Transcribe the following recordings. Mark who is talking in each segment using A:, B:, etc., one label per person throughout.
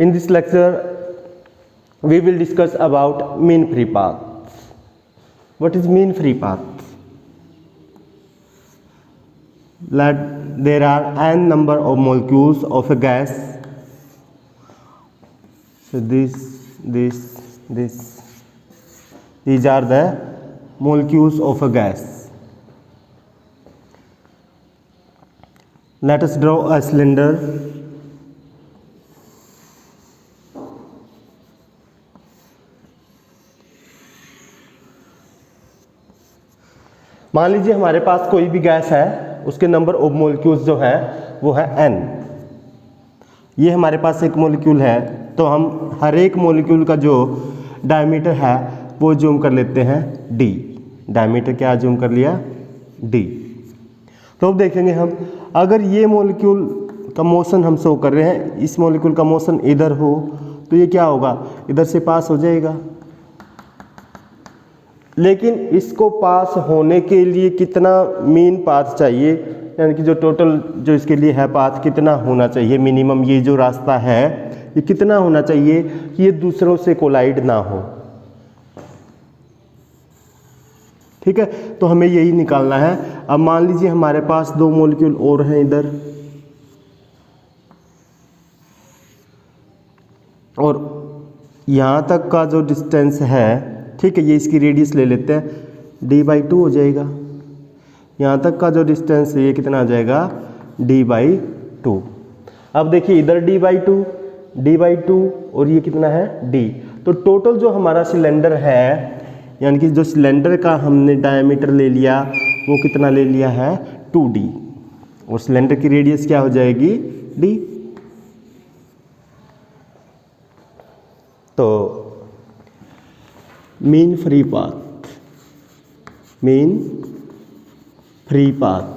A: In this lecture, we will discuss about mean free path. What is mean free path? There are n number of molecules of a gas. So these are the molecules of a gas. Let us draw a cylinder. मान लीजिए हमारे पास कोई भी gas है, उसके number of molecules जो है वो है n। ये हमारे पास एक मोलिक्यूल है, तो हम हर एक मोलिक्यूल का जो डायमीटर है वो जूम कर लेते हैं d। डायमीटर क्या जूम कर लिया? d। तो अब देखेंगे हम, अगर ये मोलिक्यूल का मोशन हम शो कर रहे हैं, इस मोलिक्यूल का मोशन इधर हो तो ये क्या होगा? इधर से पास हो जाएगा। लेकिन इसको पास होने के लिए कितना मीन पाथ चाहिए, यानी कि जो टोटल जो इसके लिए है पाथ कितना होना चाहिए मिनिमम, ये जो रास्ता है ये कितना होना चाहिए कि ये दूसरों से कोलाइड ना हो। ठीक है, तो हमें यही निकालना है। अब मान लीजिए हमारे पास दो मॉलिक्यूल और हैं इधर, और यहाँ तक का जो डिस्टेंस है, ठीक है, ये इसकी रेडियस ले लेते हैं, d/2 हो जाएगा। यहाँ तक का जो डिस्टेंस है ये कितना आ जाएगा? d/2। अब देखिए इधर d/2 और ये कितना है? d। तो टोटल जो हमारा सिलेंडर है, यानी कि जो सिलेंडर का हमने डायमीटर ले लिया वो कितना ले लिया है? 2d। और सिलेंडर की रेडियस क्या हो जाएगी? d। तो mean free path, mean free path.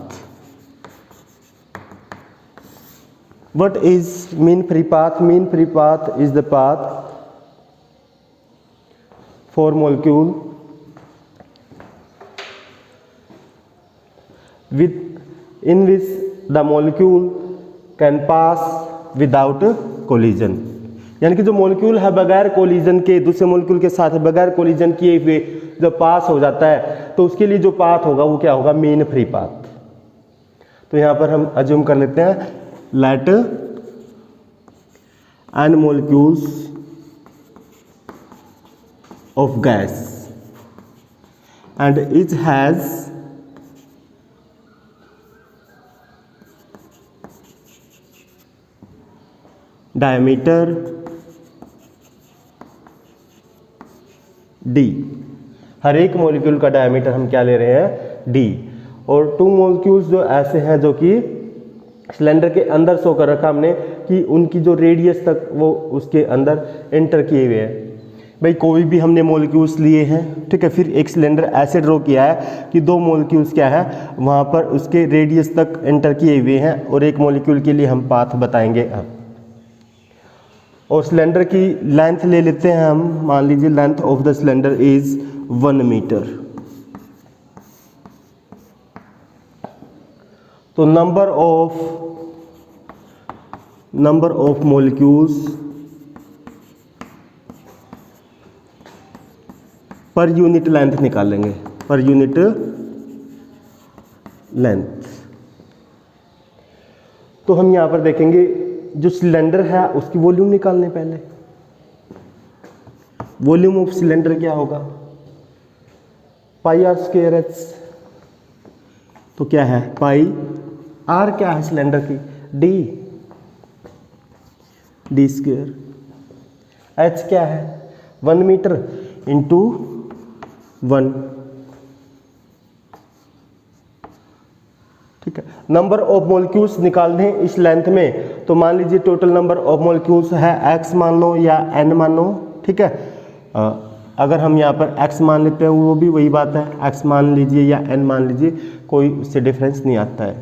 A: What is mean free path? Mean free path is the path for molecule in which the molecule can pass without collision। यानी कि जो molecule है बगैर कोलिजन के, दूसरे मोलिक्यूल के साथ बगैर कोलिजन किए हुए जो पास हो जाता है, तो उसके लिए जो पाथ होगा वो क्या होगा? Mean free path. तो यहाँ पर हम अज्यूम कर लेते हैं, let n molecules of gas and each has diameter d। हर एक मॉलिक्यूल का डायमीटर हम क्या ले रहे हैं? d। और टू मॉलिक्यूल्स जो ऐसे हैं जो कि सिलेंडर के अंदर शो कर रखा हमने कि उनकी जो रेडियस तक वो उसके अंदर एंटर किए हुए हैं। भाई कोई भी हमने मॉलिक्यूल्स लिए हैं, ठीक है, फिर एक सिलेंडर ऐसे ड्रॉ किया है कि दो मॉलिक्यूल्स क्या है वहाँ पर उसके रेडियस तक एंटर किए हुए हैं, और एक मॉलिक्यूल के लिए हम पाथ बताएंगे अब। और सिलेंडर की लेंथ ले लेते हैं हम, मान लीजिए length of the cylinder is 1 metre. तो number of molecules per unit length निकालेंगे, पर यूनिट लेंथ। तो हम यहां पर देखेंगे जो सिलेंडर है उसकी वॉल्यूम निकालने पहले। वॉल्यूम ऑफ सिलेंडर क्या होगा? πr²h। तो क्या है? पाई आर क्या है सिलेंडर की? d²। h क्या है? 1 मीटर इंटू 1। ठीक है, नंबर ऑफ मॉलिक्यूल्स निकालने हैं इस लेंथ में। तो मान लीजिए टोटल नंबर ऑफ मॉलिक्यूल्स है x मान लो या n मान लो, ठीक है। अगर हम यहाँ पर x मान लेते हैं वो भी वही बात है, x मान लीजिए या n मान लीजिए, कोई उससे डिफरेंस नहीं आता है।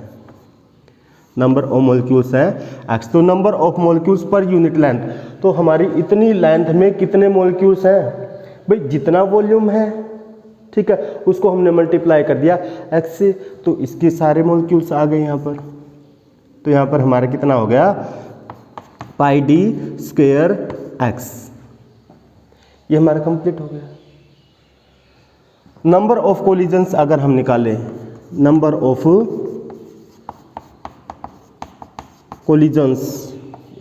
A: नंबर ऑफ मॉलिक्यूल्स है x। तो number of molecules per unit length, तो हमारी इतनी लेंथ में कितने मॉलिक्यूल्स हैं? भाई जितना वॉल्यूम है, ठीक है, उसको हमने मल्टीप्लाई कर दिया x से, तो इसके सारे मॉलिक्यूल्स आ गए यहाँ पर। तो यहाँ पर हमारा कितना हो गया? पाई डी स्क्वायर एक्स। ये हमारा कंप्लीट हो गया। नंबर ऑफ कोलिजन्स अगर हम निकालें, number of collisions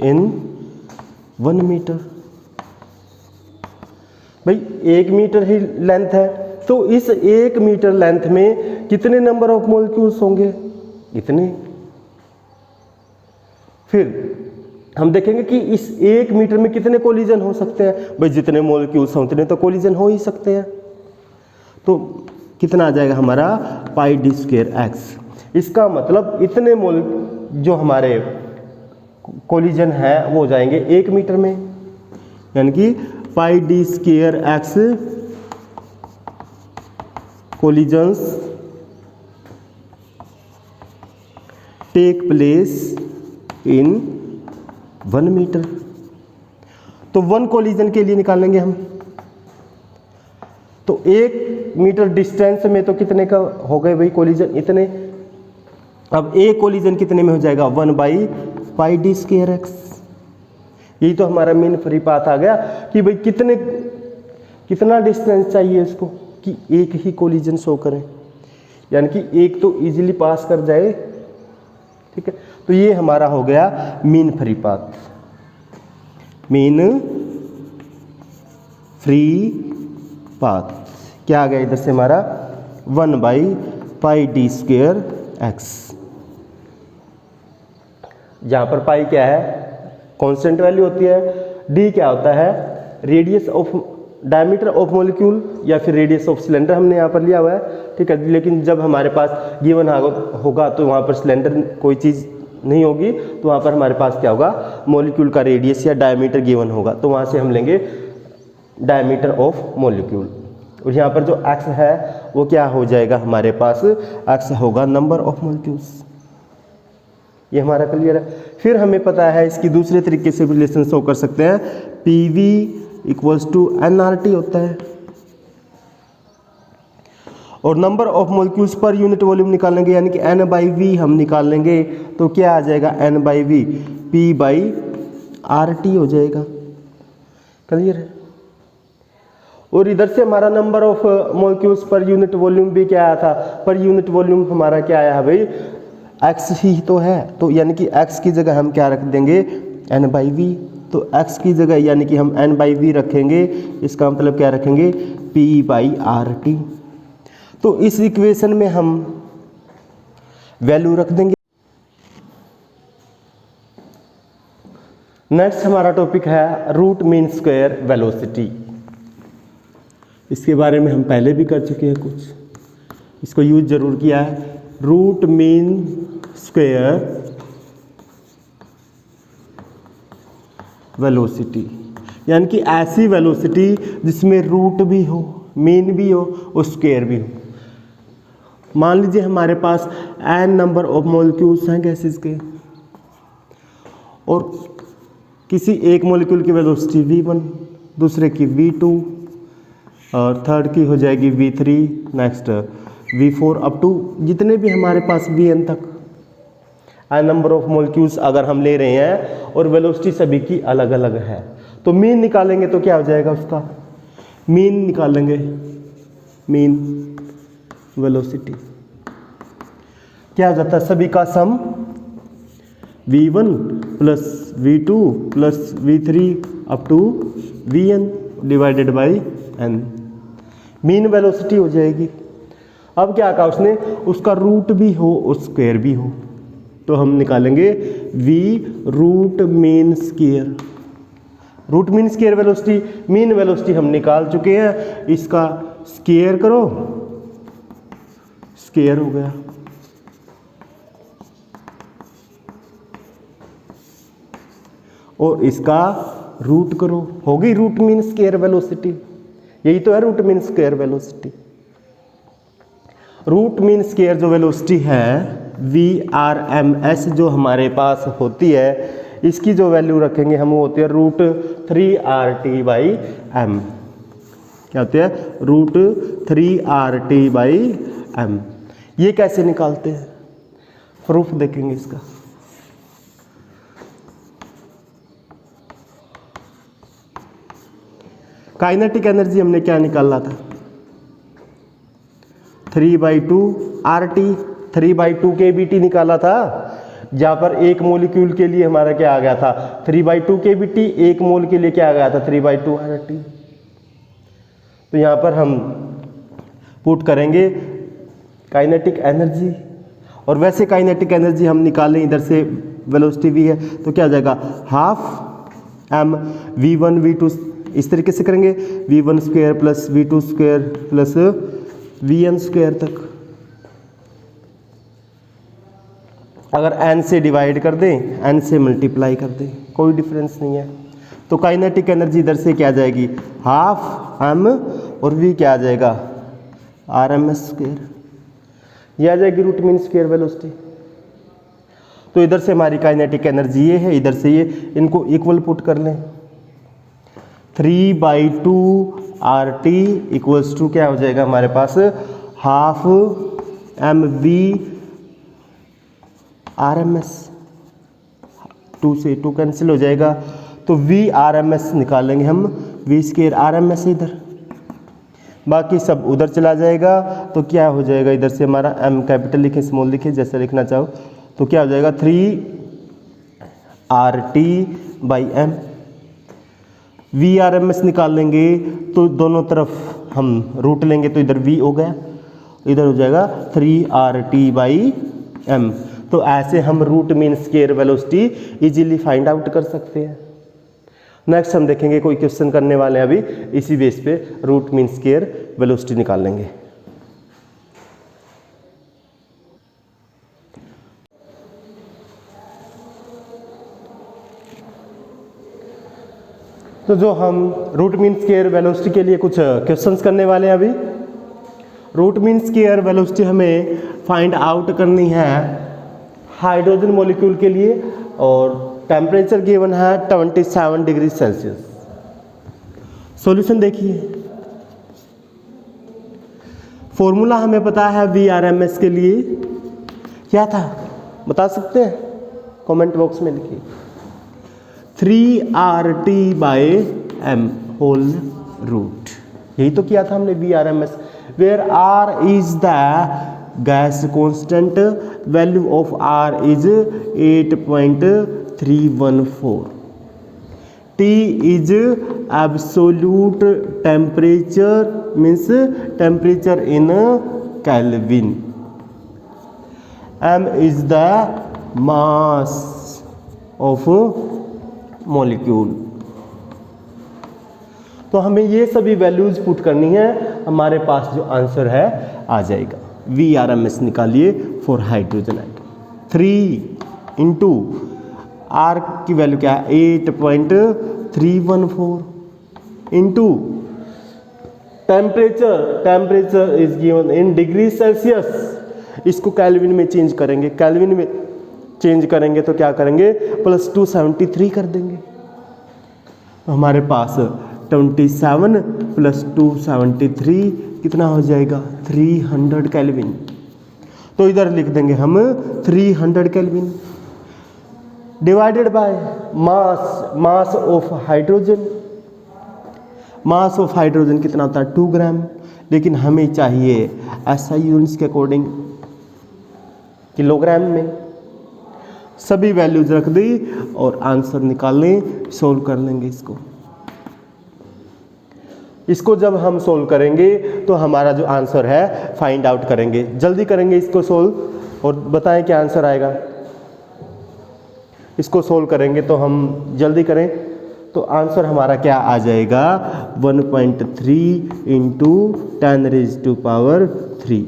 A: in 1 metre, भाई 1 मीटर ही लेंथ है, तो इस 1 मीटर लेंथ में कितने नंबर ऑफ मॉलिक्यूल्स होंगे? इतने। फिर हम देखेंगे कि इस 1 मीटर में कितने कोलिजन हो सकते हैं। भाई जितने मॉलिक्यूल्स हों उतने तो कोलिजन हो ही सकते हैं। तो कितना आ जाएगा हमारा पाई डी स्क्वायर एक्स। इसका मतलब इतने जो हमारे कोलिजन है वो हो जाएंगे 1 मीटर में, यानी कि pi D square X collisions take place in 1 metre. तो 1 कोलिजन के लिए निकालेंगे हम, तो 1 मीटर डिस्टेंस में तो कितने का हो गए भाई कोलिजन? इतने। अब एक कोलिजन कितने में हो जाएगा? 1 by pi D square x. यही तो हमारा मीन फ्री पाथ आ गया कि भाई कितना डिस्टेंस चाहिए इसको कि एक ही कोलिजन शो करें, यानी कि एक तो इजीली पास कर जाए। ठीक है, तो ये हमारा हो गया mean free path. Mean free path क्या आ गया इधर से हमारा? 1 by pi D square x. जहां पर पाई क्या है? कांस्टेंट वैल्यू होती है। डी क्या होता है? Radius of diameter of molecule या फिर रेडियस ऑफ सिलेंडर हमने यहाँ पर लिया हुआ है। ठीक है, लेकिन जब हमारे पास गिवन होगा तो वहाँ पर सिलेंडर कोई चीज़ नहीं होगी, तो वहाँ पर हमारे पास क्या होगा? मॉलिक्यूल का रेडियस या डायमीटर गिवन होगा, तो वहाँ से हम लेंगे डायमीटर ऑफ मॉलिक्यूल। और यहाँ पर जो एक्स है वो क्या हो जाएगा हमारे पास? एक्स होगा नंबर ऑफ मॉलिक्यूल्स। ये हमारा क्लियर है। फिर हमें पता है इसकी दूसरे तरीके से रिलेशन शो कर सकते हैं। P V equals to N R T होता है, और number of molecules per unit volume निकालेंगे, यानी कि एन बाई वी हम निकाल लेंगे, तो क्या आ जाएगा? N by V P by R T हो जाएगा। क्लियर है। और इधर से हमारा number of molecules per unit volume भी क्या आया था? पर यूनिट वॉल्यूम हमारा क्या आया है भाई? एक्स ही तो है, तो यानी कि एक्स की जगह हम क्या रख देंगे? N by V. तो एक्स की जगह यानी कि हम एन बाई वी रखेंगे, इसका मतलब क्या रखेंगे? P by R T. तो इस इक्वेशन में हम वैल्यू रख देंगे। नेक्स्ट हमारा टॉपिक है रूट मीन स्क्वायर वेलोसिटी। इसके बारे में हम पहले भी कर चुके हैं कुछ, इसको यूज जरूर किया है। रूट मीन स्क्वायर वेलोसिटी, यानी कि ऐसी वेलोसिटी जिसमें रूट भी हो, मीन भी हो और स्क्वायर भी हो। मान लीजिए हमारे पास n नंबर ऑफ मॉलिक्यूल्स हैं गैसेस के, और किसी एक मॉलिक्यूल की वेलोसिटी v1, दूसरे की v2, और थर्ड की हो जाएगी v3, next v4 up to जितने भी हमारे पास vn तक n नंबर ऑफ मॉलिक्यूल्स अगर हम ले रहे हैं और वेलोसिटी सभी की अलग अलग है, तो मीन निकालेंगे तो क्या हो जाएगा? उसका मीन निकालेंगे, मीन वेलोसिटी क्या हो जाता है? सभी का sum v1 plus v2 plus v3 up to vn divided by n, mean velocity हो जाएगी। अब क्या कहा उसने? उसका रूट भी हो और स्क्वायर भी हो, तो हम निकालेंगे v root mean square. Root mean square velocity, mean velocity हम निकाल चुके हैं, इसका स्क्वायर करो, स्क्वायर हो गया। और इसका रूट करो, हो गई रूट मीन स्क्वायर वेलोसिटी। यही तो है root mean square velocity. Root mean square जो वेलोसिटी है VRMS जो हमारे पास होती है, इसकी जो वैल्यू रखेंगे हम वो होती है रूट 3RT बाई एम। क्या होती है? Root 3RT by M. ये कैसे निकालते हैं? प्रूफ देखेंगे इसका। काइनेटिक एनर्जी हमने क्या निकाला था, 3/2 RT, 3/2 kBT निकाला था, जहां पर एक मोलिक्यूल के लिए हमारा क्या आ गया था 3/2 kBT, एक मोल के लिए क्या आ गया था 3/2 RT। तो यहां पर हम पुट करेंगे काइनेटिक एनर्जी, और वैसे काइनेटिक एनर्जी हम निकालें, इधर से वेलोसिटी v है तो क्या आ जाएगा हाफ m v1 v2, इस तरीके से करेंगे v1 square plus v2 square plus vn square तक। अगर n से डिवाइड कर दें, n से मल्टीप्लाई कर दें, कोई डिफरेंस नहीं है। तो काइनेटिक एनर्जी इधर से क्या आ जाएगी हाफ m, और v क्या आ जाएगा RMS स्क्वायर, ये आ जाएगी रूट मीन स्क्वायर वेलोसिटी। तो इधर से हमारी काइनेटिक एनर्जी ये है, इधर से ये, इनको इक्वल पुट कर लें, 3/2 RT इक्वल्स टू क्या हो जाएगा हमारे पास हाफ mv RMS, 2 से 2 कैंसिल हो जाएगा, तो v RMS निकालेंगे हम, v स्क्वायर RMS इधर, बाकी सब उधर चला जाएगा। तो क्या हो जाएगा इधर से हमारा m कैपिटल लिखे स्मॉल लिखे जैसे लिखना चाहो, तो क्या हो जाएगा 3RT/m। v RMS निकाल लेंगे तो दोनों तरफ हम रूट लेंगे, तो इधर v हो गया, इधर हो जाएगा 3RT/m। तो ऐसे हम root mean square velocity easily find out कर सकते हैं। नेक्स्ट हम देखेंगे कोई क्वेश्चन करने वाले हैं अभी इसी बेस पे, रूट मीन स्क्वायर वेलोसिटी निकाल लेंगे। तो जो हम रूट मीन स्क्वायर वेलोसिटी के लिए कुछ क्वेश्चंस करने वाले हैं अभी। रूट मीन स्क्वायर वेलोसिटी हमें फाइंड आउट करनी है हाइड्रोजन मॉलिक्यूल के लिए, और टेम्परेचर गिवन है 27 डिग्री सेल्सियस। सॉल्यूशन देखिए, फॉर्मूला हमें पता है VRMS के लिए, क्या था बता सकते हैं, कमेंट बॉक्स में लिखिए, 3RT/m होल रूट, यही तो किया था हमने VRMS, where R is the gas constant, value of R is 8.314, T is absolute temperature means temperature in kelvin, M is the mass of molecule. तो हमें ये सभी वैल्यूज पुट करनी है, हमारे पास जो आंसर है आ जाएगा। VRMS निकालिए for hydrogen atom, 3 into R की वैल्यू क्या है 8.314 into temperature is given in degree Celsius, इसको केल्विन में चेंज करेंगे, केल्विन में चेंज करेंगे तो क्या करेंगे +273 कर देंगे, तो हमारे पास 27 + 273 कितना हो जाएगा 300 केल्विन। तो इधर लिख देंगे हम 300 kelvin divided by mass of hydrogen. Mass of hydrogen कितना होता है 2 ग्राम, लेकिन हमें चाहिए SI यूनिट्स के अकॉर्डिंग किलोग्राम में। सभी वैल्यूज रख दी और आंसर निकालने सोल्व कर लेंगे इसको जब हम सोल्व करेंगे तो हमारा जो आंसर है फाइंड आउट करेंगे, जल्दी करेंगे इसको सोल्व और बताएं क्या आंसर आएगा। इसको सोल्व करेंगे तो हम जल्दी करें तो आंसर हमारा क्या आ जाएगा 1.3 × 10⁻³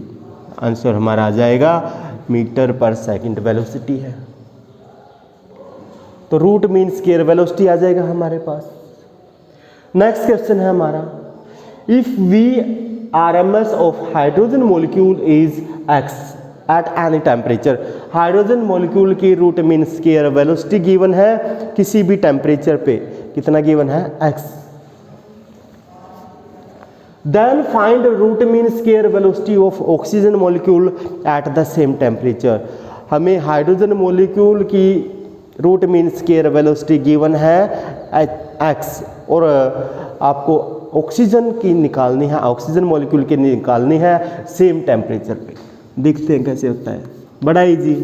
A: आंसर हमारा आ जाएगा मीटर पर सेकंड वेलोसिटी है। तो रूट मीन स्क्वायर वेलोसिटी आ जाएगा हमारे पास। नेक्स्ट क्वेश्चन है हमारा, if VRMS of hydrogen molecule is x at any temperature, hydrogen molecule की root mean square velocity given है किसी भी टेम्परेचर पे, कितना गिवन है x, then find root mean square velocity of oxygen molecule at the same temperature. हमें hydrogen molecule की root mean square velocity given है x और आपको ऑक्सीजन की निकालनी है, ऑक्सीजन मॉलिक्यूल की निकालनी है सेम टेम्परेचर पे। देखते हैं कैसे होता है, बड़ा इजी।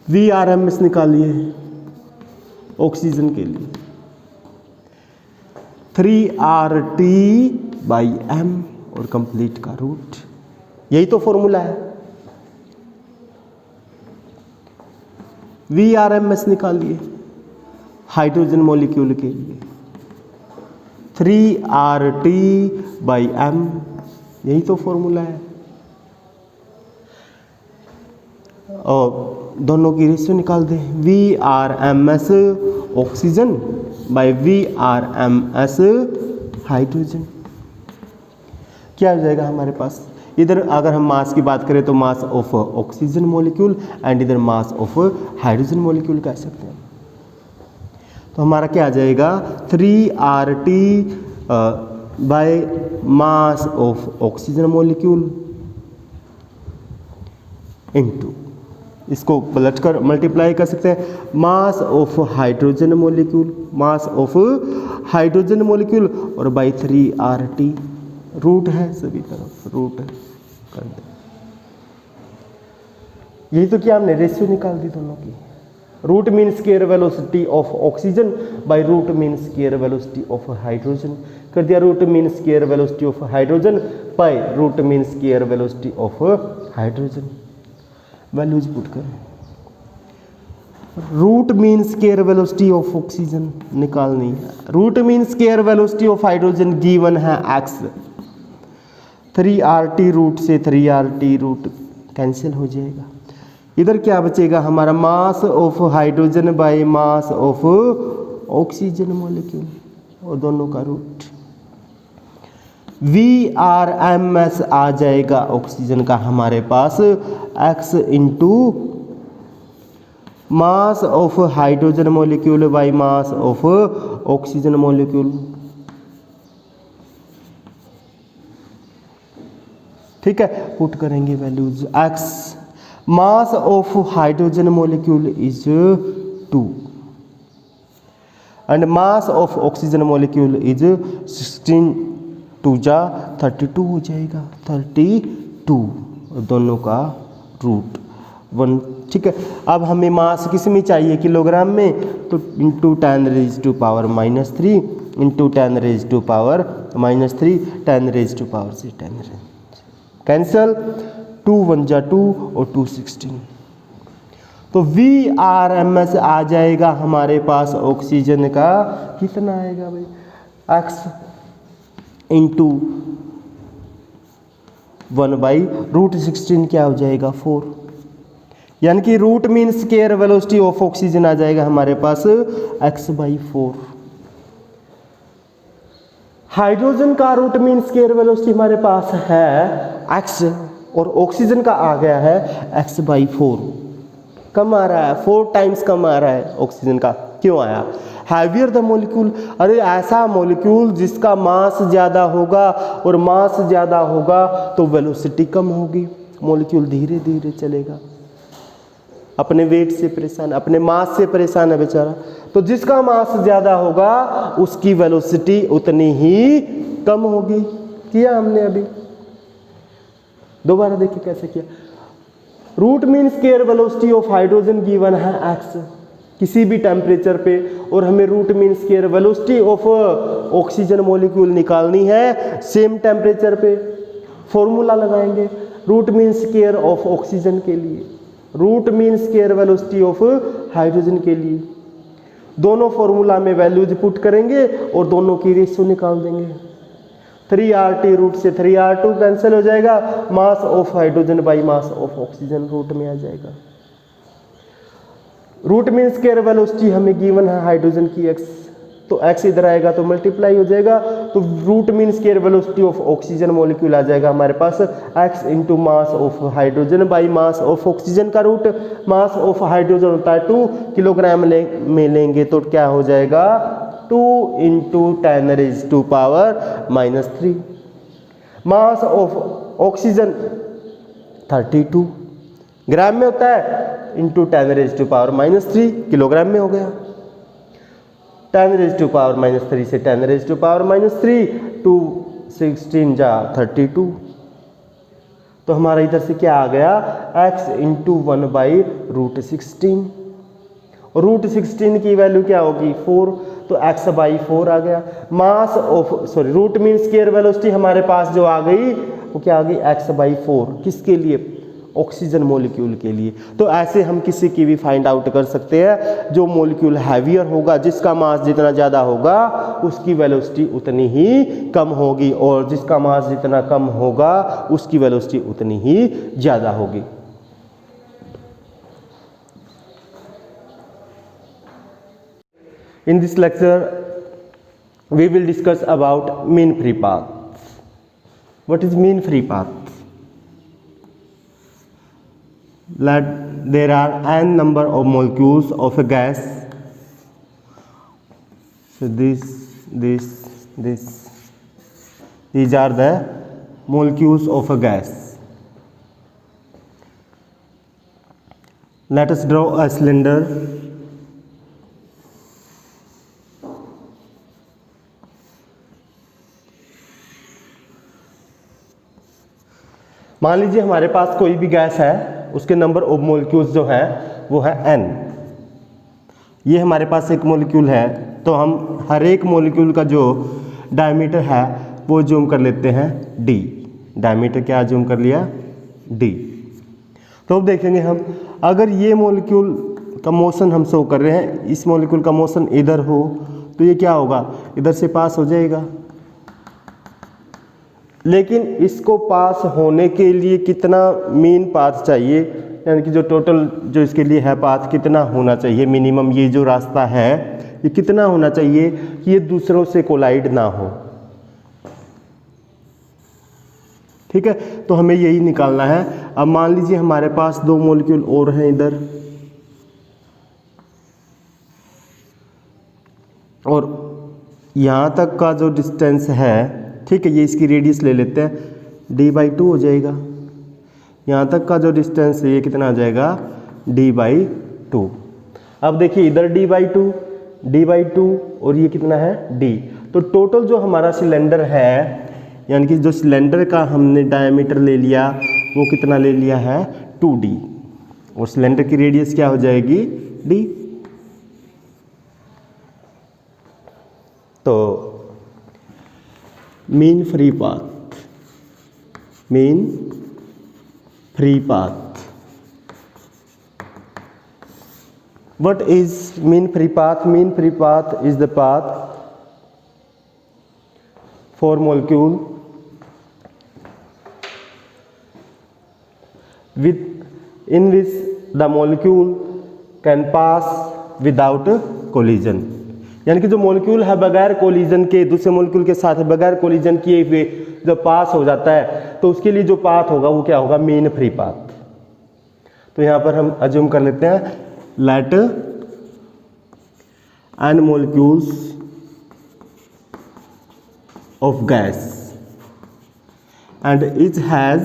A: VRMS निकालिए ऑक्सीजन के लिए, 3RT/m और कंप्लीट का रूट, यही तो फॉर्मूला है। VRMS निकालिए हाइड्रोजन मॉलिक्यूल के लिए, 3RT/m, यही तो फॉर्मूला है। और दोनों की रेशियो निकाल दें, VRMS oxygen by VRMS hydrogen, क्या हो जाएगा हमारे पास। इधर अगर हम मास की बात करें तो मास ऑफ ऑक्सीजन मॉलिक्यूल एंड इधर मास ऑफ हाइड्रोजन मॉलिक्यूल कह सकते हैं। तो हमारा क्या आ जाएगा, 3RT by mass of oxygen molecule into, इसको पलट कर मल्टीप्लाई कर सकते हैं, मास of hydrogen molecule, mass of hydrogen molecule और बाय 3RT, रूट है सभी तरफ, रूट है कर दे। यही तो क्या हमने रेशियो निकाल दी दोनों की। Root mean square velocity of oxygen by root mean square velocity of hydrogen कर दिया, root mean square velocity of hydrogen by root mean square velocity of hydrogen. Values put करें, root mean square velocity of oxygen निकालनी है, root mean square velocity of hydrogen given है x, 3RT root से 3RT root cancel हो जाएगा। इधर क्या बचेगा हमारा, मास of hydrogen by mass of oxygen molecule और दोनों का रूट। VRMS आ जाएगा ऑक्सीजन का हमारे पास x into mass of hydrogen molecule by mass of oxygen molecule. ठीक है, पुट करेंगे values, x mass of hydrogen molecule is 2 and mass of oxygen molecule is 16, 2 जा 32 हो जाएगा, 32 दोनों का रूट 1। ठीक है, अब हमें मास किस में चाहिए, किलोग्राम में, तो into 10 raise to power -3 into 10 raise to power -3, 10 raise to power से 10 कैंसल, 2 1 जा 2 और 2 16। तो VRMS आ जाएगा हमारे पास ऑक्सीजन का, कितना आएगा भाई, x इंटू 1/√16 क्या हो जाएगा 4, यानी कि root mean square velocity of oxygen आ जाएगा हमारे पास x/4। हाइड्रोजन का रूट मीन स्क्वायर वेलोसिटी हमारे पास है x और ऑक्सीजन का आ गया है x/4, कम आ रहा है, 4 टाइम्स कम आ रहा है ऑक्सीजन का। क्यों आया, हैवियर द मॉलिक्यूल, अरे ऐसा मॉलिक्यूल जिसका मास ज़्यादा होगा और मास ज़्यादा होगा तो वेलोसिटी कम होगी, मॉलिक्यूल धीरे धीरे चलेगा, अपने वेट से परेशान, अपने मास से परेशान है बेचारा। तो जिसका मास ज़्यादा होगा उसकी वेलोसिटी उतनी ही कम होगी। किया हमने अभी, दोबारा देखिए कैसे किया। Root mean square velocity of hydrogen given है x किसी भी टेम्परेचर पे, और हमें root mean square velocity of oxygen molecule निकालनी है सेम टेम्परेचर पे। फॉर्मूला लगाएंगे root mean square of oxygen के लिए, root mean square velocity of hydrogen के लिए, दोनों फॉर्मूला में वैल्यूज पुट करेंगे और दोनों की रेशियो निकाल देंगे। 3RT रूट से 3R2 कैंसिल हो जाएगा, mass of hydrogen by mass of oxygen root में आ जाएगा। रूट मीन स्क्वायर वेलोसिटी हमें गिवन है हाइड्रोजन की x, तो x इधर आएगा तो मल्टीप्लाई हो जाएगा, तो root mean square velocity of oxygen molecule आ जाएगा हमारे पास x into mass of hydrogen by mass of oxygen का रूट। मास ऑफ हाइड्रोजन होता है 2 किलोग्राम में लेंगे तो क्या हो जाएगा 2 into 10 raise to power -3। Mass of oxygen 32 gram में होता है, into 10 raise to power -3 kilogram में हो गया। 10⁻³ से 10⁻³ 2 16 जा 32। तो हमारा इधर से क्या आ गया, x इंटू 1/√16। और √16 की वैल्यू क्या होगी 4, तो x/4 आ गया। Mass of root mean square velocity हमारे पास जो आ गई वो क्या आ गई x/4। किसके लिए, ऑक्सीजन मॉलिक्यूल के लिए। तो ऐसे हम किसी की भी फाइंड आउट कर सकते हैं। जो मॉलिक्यूल हैवियर होगा, जिसका मास जितना ज़्यादा होगा उसकी वेलोसिटी उतनी ही कम होगी, और जिसका मास जितना कम होगा उसकी वेलोसिटी उतनी ही ज़्यादा होगी। In this lecture, we will discuss about mean free path. What is mean free path? There are n number of molecules of a gas. So these are the molecules of a gas. Let us draw a cylinder. मान लीजिए हमारे पास कोई भी gas है, उसके number of molecules जो है वो है n। ये हमारे पास एक मोलिक्यूल है, तो हम हर एक मोलिक्यूल का जो डायमीटर है वो जूम कर लेते हैं d। डायमीटर क्या जूम कर लिया d। तो अब देखेंगे हम, अगर ये मोलिक्यूल का मोशन हम शो कर रहे हैं, इस मोलिक्यूल का मोशन इधर हो तो ये क्या होगा, इधर से पास हो जाएगा। लेकिन इसको पास होने के लिए कितना मीन पाथ चाहिए, यानी कि जो टोटल जो इसके लिए है पाथ कितना होना चाहिए मिनिमम, ये जो रास्ता है ये कितना होना चाहिए कि ये दूसरों से कोलाइड ना हो। ठीक है, तो हमें यही निकालना है। अब मान लीजिए हमारे पास दो मॉलिक्यूल और हैं इधर, और यहाँ तक का जो डिस्टेंस है, ठीक है, ये इसकी रेडियस ले लेते हैं, d/2 हो जाएगा। यहाँ तक का जो डिस्टेंस है ये कितना आ जाएगा d/2। अब देखिए इधर d/2 और ये कितना है d। तो टोटल जो हमारा सिलेंडर है, यानी कि जो सिलेंडर का हमने डायमीटर ले लिया वो कितना ले लिया है 2d, और सिलेंडर की रेडियस क्या हो जाएगी d। तो mean free path. What is mean free path? Mean free path is the path for molecule in which the molecule can pass without collision। यानी कि जो मॉलिक्यूल है बगैर कोलिजन के, दूसरे मॉलिक्यूल के साथ बगैर कोलिजन किए हुए जो पास हो जाता है, तो उसके लिए जो पाथ होगा वो क्या होगा मीन फ्री पाथ। तो यहाँ पर हम अज्यूम कर लेते हैं, let n molecules of gas and each has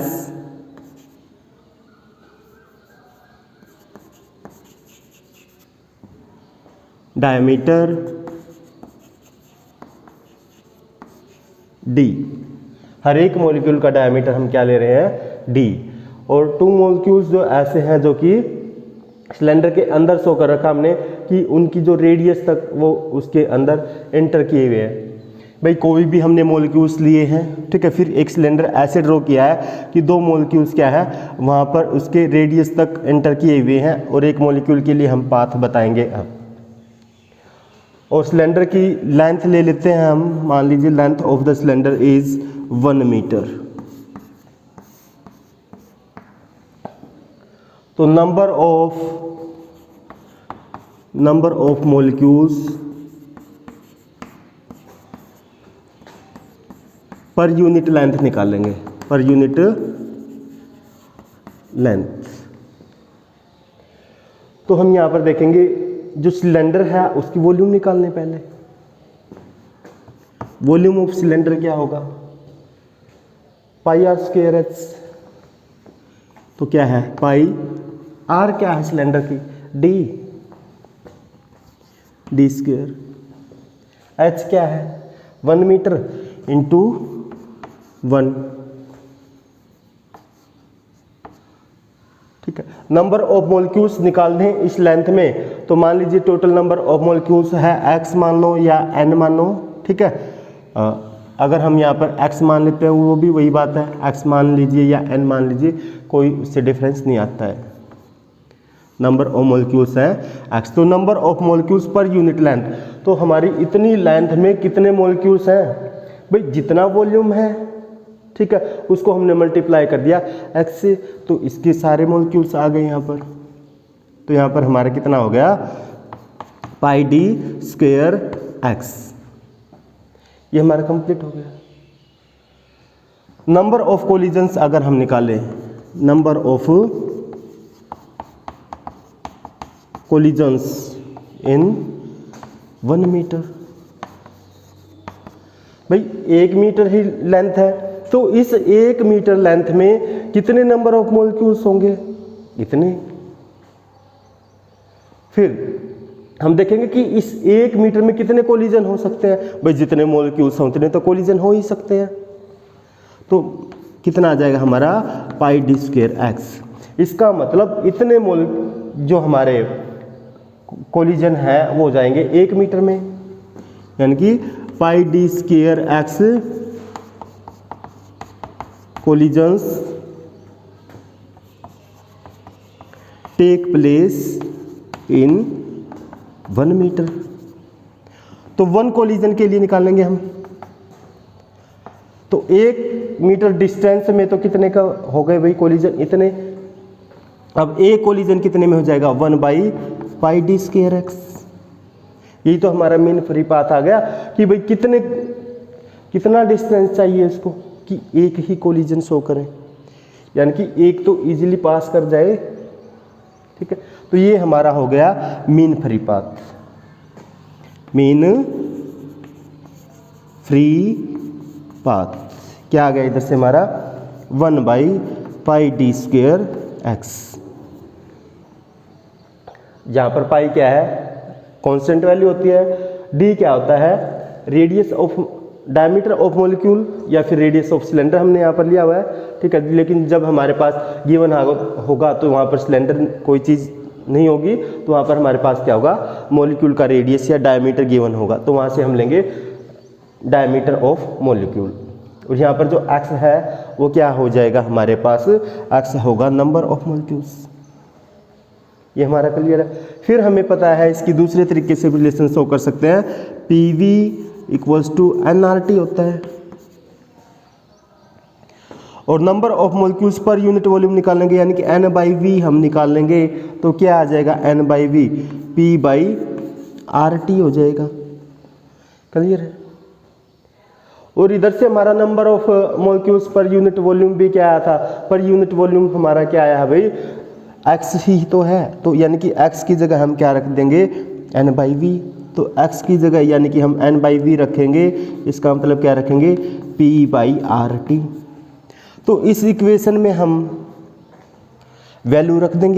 A: diameter d। हर एक मॉलिक्यूल का डायमीटर हम क्या ले रहे हैं d। और टू मॉलिक्यूल्स जो ऐसे हैं जो कि सिलेंडर के अंदर शो कर रखा हमने कि उनकी जो रेडियस तक वो उसके अंदर एंटर किए हुए हैं। भाई कोई भी हमने मॉलिक्यूल्स लिए हैं, ठीक है, फिर एक सिलेंडर ऐसे ड्रॉ किया है कि दो मॉलिक्यूल्स क्या है वहाँ पर उसके रेडियस तक एंटर किए हुए हैं, और एक मॉलिक्यूल के लिए हम पाथ बताएंगे अब। और सिलेंडर की लेंथ ले लेते हैं हम, मान लीजिए length of the cylinder is 1 metre. तो number of molecules per unit length निकालेंगे, पर यूनिट लेंथ। तो हम यहां पर देखेंगे जो सिलेंडर है उसकी वॉल्यूम निकालने, पहले वॉल्यूम ऑफ सिलेंडर क्या होगा πr²h। तो क्या है पाई, आर क्या है सिलेंडर की d²। h क्या है 1 मीटर इंटू 1, ठीक है। नंबर ऑफ मॉलिक्यूल्स निकालने हैं इस लेंथ में, तो मान लीजिए टोटल नंबर ऑफ मॉलिक्यूल्स है x मान लो या n मान लो, ठीक है। अगर हम यहाँ पर x मान लेते हैं वो भी वही बात है, x मान लीजिए या n मान लीजिए, कोई उससे डिफरेंस नहीं आता है। नंबर ऑफ मॉलिक्यूल्स है x, तो number of molecules per unit length, तो हमारी इतनी लेंथ में कितने मॉलिक्यूल्स हैं भाई, जितना वॉल्यूम है, ठीक है, उसको हमने मल्टीप्लाई कर दिया x से, तो इसके सारे मॉलिक्यूल्स आ गए यहाँ पर। तो यहाँ पर हमारा कितना हो गया पाई डी स्क्वायर x, ये हमारा कंप्लीट हो गया। नंबर ऑफ कोलिजन्स अगर हम निकालें, number of collisions in 1 metre, भाई 1 मीटर ही लेंथ है, तो इस 1 मीटर लेंथ में कितने नंबर ऑफ मॉलिक्यूल्स होंगे, इतने। फिर हम देखेंगे कि इस 1 मीटर में कितने कोलिजन हो सकते हैं, भाई जितने मॉलिक्यूल्स हों उतने तो कोलिजन हो ही सकते हैं। तो कितना आ जाएगा हमारा पाई डी स्क्वायर x। इसका मतलब इतने जो हमारे कोलिजन है वो हो जाएंगे 1 मीटर में, यानी कि pi D square x collisions take place in 1 metre. तो 1 कोलिजन के लिए निकालेंगे हम, तो 1 मीटर डिस्टेंस में तो कितने का हो गए भाई कोलिजन, इतने। अब एक कोलिजन कितने में हो जाएगा 1 by pi D square x। यही तो हमारा मीन फ्री पाथ आ गया कि भाई कितना डिस्टेंस चाहिए इसको कि एक ही कोलिजन शो करें, यानी कि एक तो इजीली पास कर जाए, ठीक है। तो ये हमारा हो गया mean free path, mean free path क्या आ गया इधर से हमारा 1 by pi D square x, जहां पर पाई क्या है कांस्टेंट वैल्यू होती है, डी क्या होता है radius of diameter of molecule या फिर रेडियस ऑफ सिलेंडर हमने यहाँ पर लिया हुआ है, ठीक है। लेकिन जब हमारे पास गिवन होगा तो वहाँ पर सिलेंडर कोई चीज़ नहीं होगी, तो वहाँ पर हमारे पास क्या होगा मॉलिक्यूल का रेडियस या डायमीटर गिवन होगा, तो वहाँ से हम लेंगे डायमीटर ऑफ मॉलिक्यूल। और यहाँ पर जो x है वो क्या हो जाएगा हमारे पास, x होगा नंबर ऑफ मॉलिक्यूल्स। ये हमारा क्लियर है। फिर हमें पता है इसकी दूसरे तरीके से रिलेशन शो कर सकते हैं, PV इक्वल्स टू nRT होता है। और number of molecules per unit volume निकालेंगे, यानी कि n बाई वी हम निकाल लेंगे, तो क्या आ जाएगा n by V P by RT हो जाएगा। क्लियर है। और इधर से हमारा number of molecules per unit volume भी क्या आया था, पर यूनिट वॉल्यूम हमारा क्या आया है भाई x ही तो है, तो यानी कि x की जगह हम क्या रख देंगे n बाई वी, तो x की जगह यानी कि हम n बाई वी रखेंगे, इसका मतलब क्या रखेंगे P बाई RT। तो इस इक्वेशन में हम वैल्यू रख देंगे।